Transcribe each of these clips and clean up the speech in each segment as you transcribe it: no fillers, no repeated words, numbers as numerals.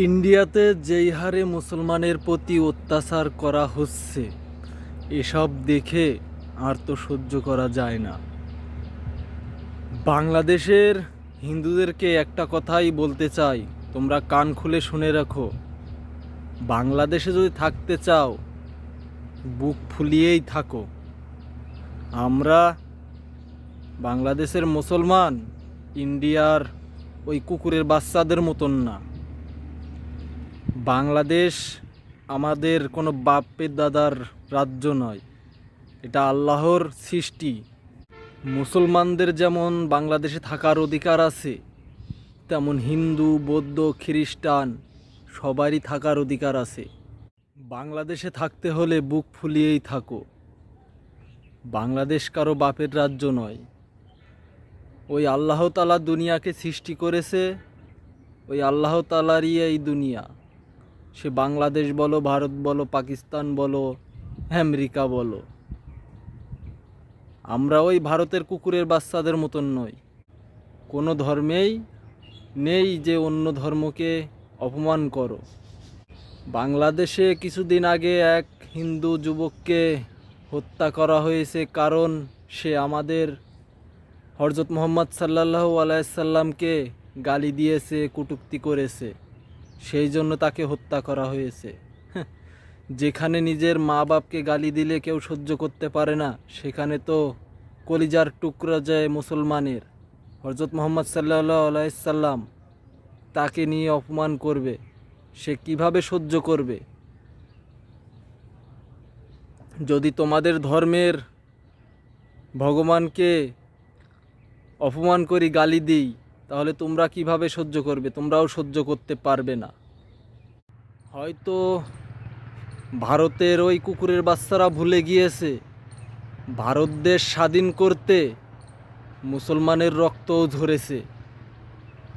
ইন্ডিয়াতে যেই হারে মুসলমানের প্রতি অত্যাচার করা হচ্ছে এসব দেখে আর তো সহ্য করা যায় না। বাংলাদেশের হিন্দুদেরকে একটা কথাই বলতে চাই, তোমরা কান খুলে শুনে রাখো। বাংলাদেশে যদি থাকতে চাও বুক ফুলিয়েই থাকো। আমরা বাংলাদেশের মুসলমান ইন্ডিয়ার ওই কুকুরের বাচ্চাদের মতন না। বাংলাদেশ আমাদের কোনো বাপের দাদার রাজ্য নয়, এটা আল্লাহর সৃষ্টি। মুসলমানদের যেমন বাংলাদেশে থাকার অধিকার আছে, তেমন হিন্দু, বৌদ্ধ, খ্রিস্টান সবারই থাকার অধিকার আছে। বাংলাদেশে থাকতে হলে বুক ফুলিয়েই থাকো। বাংলাদেশ কারো বাপের রাজ্য নয়। ওই আল্লাহ তাআলা দুনিয়াকে সৃষ্টি করেছে, ওই আল্লাহ তাআলারই এই দুনিয়া। সে বাংলাদেশ বলো, ভারত বলো, পাকিস্তান বলো, আমেরিকা বলো। আমরা ওই ভারতের কুকুরের বাচ্চাদের মতন নই। কোনো ধর্মেই নেই যে অন্য ধর্মকে অপমান করো। বাংলাদেশে কিছুদিন আগে এক হিন্দু যুবককে হত্যা করা হয়েছে, কারণ সে আমাদের হযরত মুহাম্মদ সাল্লাল্লাহু আলাইহি সাল্লামকে গালি দিয়েছে, কটূক্তি করেছে, সেই জন্য তাকে হত্যা করা হয়েছে। যেখানে নিজের মা বাপকে গালি দিলে কেউ সহ্য করতে পারে না, সেখানে তো কলিজার টুকরা যায় মুসলমানের। হযরত মুহাম্মদ সাল্লাল্লাহু আলাইহি সাল্লাম তাকে নিয়ে অপমান করবে, সে কিভাবে সহ্য করবে? যদি তোমাদের ধর্মের ভগবানকে অপমান করি, গালি দিই, তাহলে তোমরা কিভাবে সহ্য করবে? তোমরাও সহ্য করতে পারবে না। হয়তো ভারতের ওই কুকুরের বাচ্চারা ভুলে গিয়েছে, ভারত দেশ স্বাধীন করতে মুসলমানের রক্তও ঝরেছে।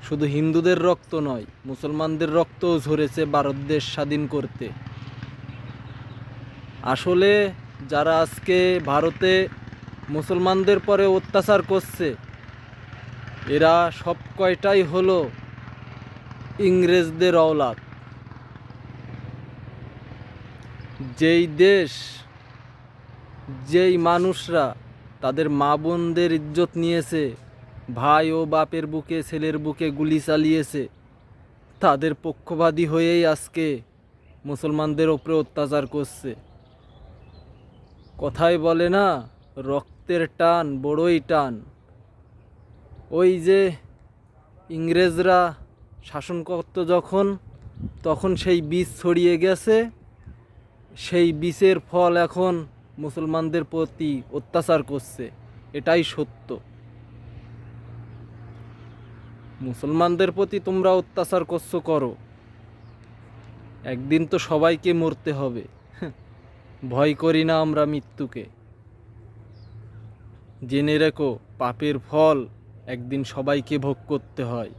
শুধু হিন্দুদের রক্ত নয়, মুসলমানদের রক্তও ঝরেছে ভারত দেশ স্বাধীন করতে। আসলে যারা আজকে ভারতে মুসলমানদের পরে অত্যাচার করছে, এরা সব কয়টাই হলো ইংরেজদের অওলাদ। যেই দেশ, যেই মানুষরা তাদের মা বোনদের ইজ্জত নিয়েছে, ভাই ও বাপের বুকে, ছেলের বুকে গুলি চালিয়েছে, তাদের পক্ষপাতী হয়েই আজকে মুসলমানদের ওপরে অত্যাচার করছে। কথায় বলে না, রক্তের টান বড়ই টান। ওই যে ইংরেজরা শাসন করত যখন, তখন সেই বীজ ছড়িয়ে গেছে, সেই বীজের ফল এখন মুসলমানদের প্রতি অত্যাচার করছে। এটাই সত্য। মুসলমানদের প্রতি তোমরা অত্যাচার করছো, করো, একদিন তো সবাইকে মরতে হবে। ভয় করি না আমরা মৃত্যুকে। জেনে রেখো, পাপের ফল একদিন সবাইকে ভোগ করতে হয়।